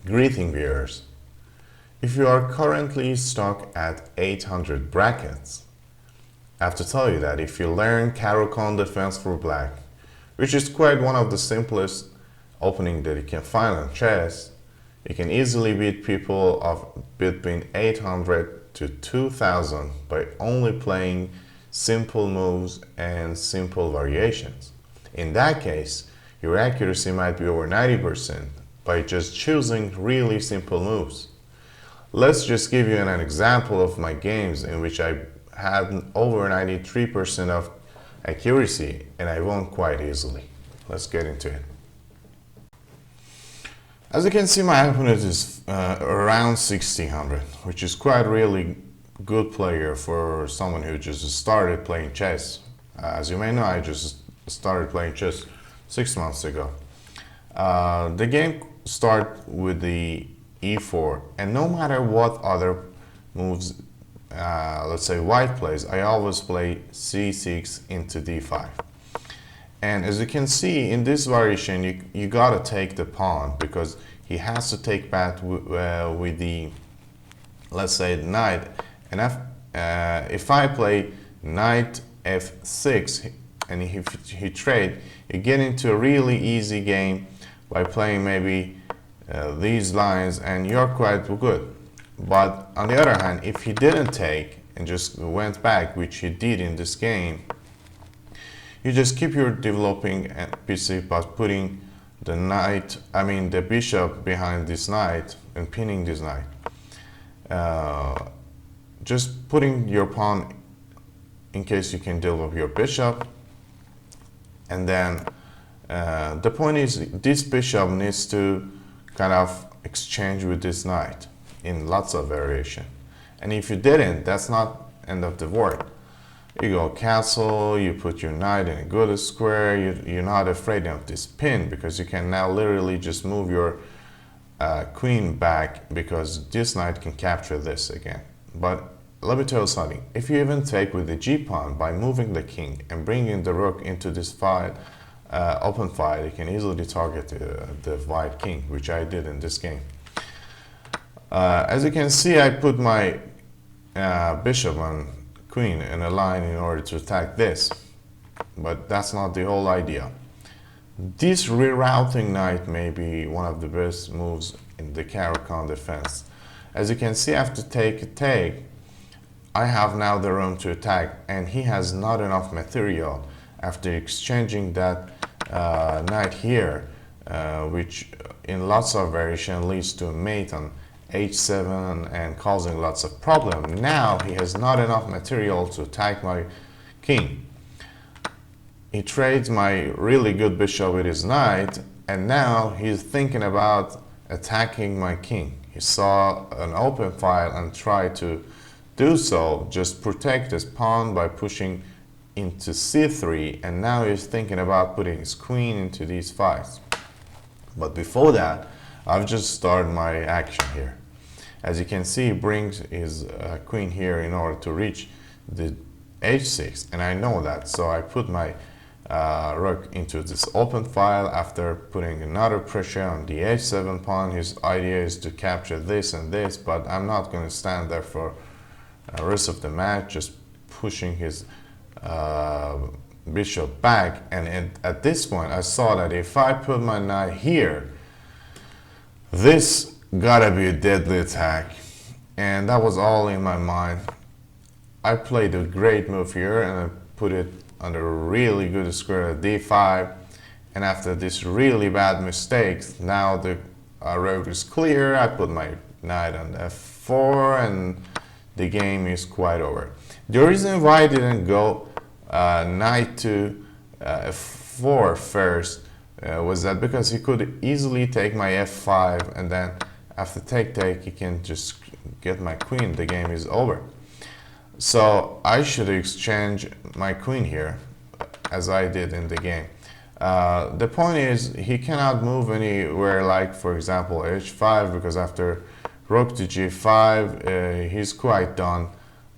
Greeting viewers. If you are currently stuck at 800 brackets, I have to tell you that if you learn Caro-Kann Defence for Black, which is quite one of the simplest opening that you can find on chess, you can easily beat people of between 800 to 2000 by only playing simple moves and simple variations. In that case, your accuracy might be over 90% by just choosing really simple moves. Let's just give you an example of my games in which I had over 93% of accuracy and I won quite easily. Let's get into it. As you can see, my opponent is around 1600, which is quite really good player for someone who just started playing chess. As you may know, I just started playing chess 6 months ago. The game starts with the e4, and no matter what other moves, let's say white plays, I always play c6 into d5. And as you can see in this variation, you gotta take the pawn because he has to take back with the, let's say, knight. And if I play knight f6 and he trade, you get into a really easy game by playing maybe these lines and you're quite good. But on the other hand, if he didn't take and just went back, which he did in this game, you just keep your developing PC by putting the knight, the bishop behind this knight and pinning this knight. Just putting your pawn in case you can develop your bishop. And then the point is this bishop needs to kind of exchange with this knight in lots of variation. And if you didn't, that's not end of the work. You go castle, you put your knight in a good square, you're not afraid of this pin because you can now literally just move your queen back because this knight can capture this again. But let me tell you something, if you even take with the g-pawn by moving the king and bringing the rook into this file, open file, you can easily target the white king, which I did in this game. As you can see, I put my bishop and queen in a line in order to attack this, but that's not the whole idea. This rerouting knight may be one of the best moves in the Caro-Kann defense. As you can see, after take, I have now the room to attack, and he has not enough material after exchanging that knight here, which in lots of variation leads to a mate on h7 and causing lots of problem. Now he has not enough material to attack my king. He trades my really good bishop with his knight, and now he's thinking about attacking my king. He saw an open file and tried to do so, just protect his pawn by pushing into c3, and now he's thinking about putting his queen into these fights. But before that, I've just started my action here. As you can see, he brings his queen here in order to reach the h6, and I know that, so I put my rook into this open file after putting another pressure on the h7 pawn. His idea is to capture this and this, but I'm not going to stand there for the rest of the match, just pushing his bishop back. And at this point, I saw that if I put my knight here, this gotta be a deadly attack, and that was all in my mind. I played a great move here and I put it under a really good square at d5, and after this really bad mistakes, now the road is clear. I put my knight on f4 and the game is quite over. The reason why I didn't go knight to f4 first was that because he could easily take my f5, and then after take, he can just get my queen. The game is over. So I should exchange my queen here, as I did in the game. The point is, he cannot move anywhere, like for example h5, because after rook to g5, he's quite done,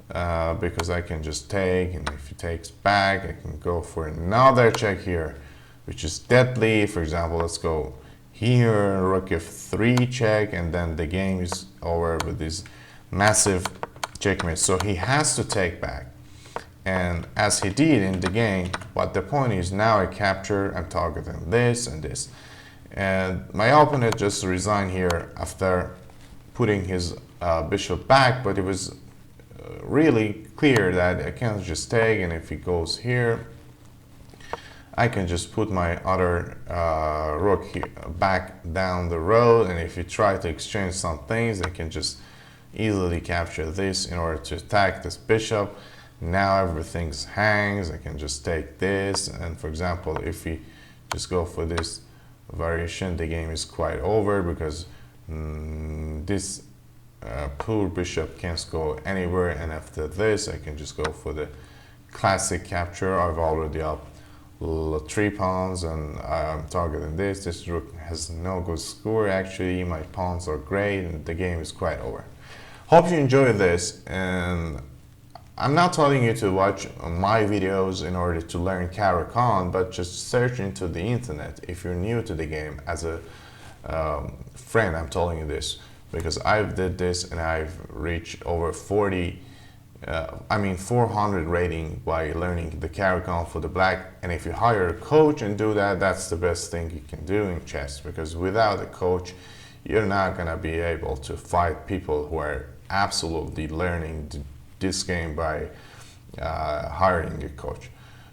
because I can just take, and if he takes back, I can go for another check here, which is deadly. For example, let's go here, rook f3 check, and then the game is over with this massive checkmate. So he has to take back. And as he did in the game, but the point is now I capture, I'm targeting this and this. And my opponent just resigned here after putting his bishop back, but it was really clear that I can't just take, and if he goes here, I can just put my other rook here, back down the road, and if you try to exchange some things, I can just easily capture this in order to attack this bishop. Now everything hangs, I can just take this, and for example, if we just go for this variation, the game is quite over because this poor bishop can't go anywhere, and after this I can just go for the classic capture. I've already up 3 pawns and I'm targeting this. This rook has no good score actually, my pawns are great, and the game is quite over. Hope you enjoyed this, and I'm not telling you to watch my videos in order to learn Caro-Kann, but just search into the internet if you're new to the game. As a friend, I'm telling you this because I've did this and I've reached over 400 rating by learning the Caro-Kann for the black. And if you hire a coach and do that, that's the best thing you can do in chess, because without a coach, you're not gonna be able to fight people who are absolutely learning this game by hiring a coach.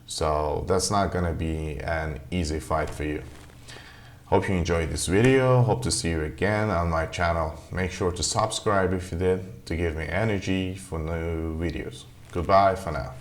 So that's not gonna be an easy fight for you. Hope you enjoyed this video. Hope to see you again on my channel. Make sure to subscribe if you did, to give me energy for new videos. Goodbye for now.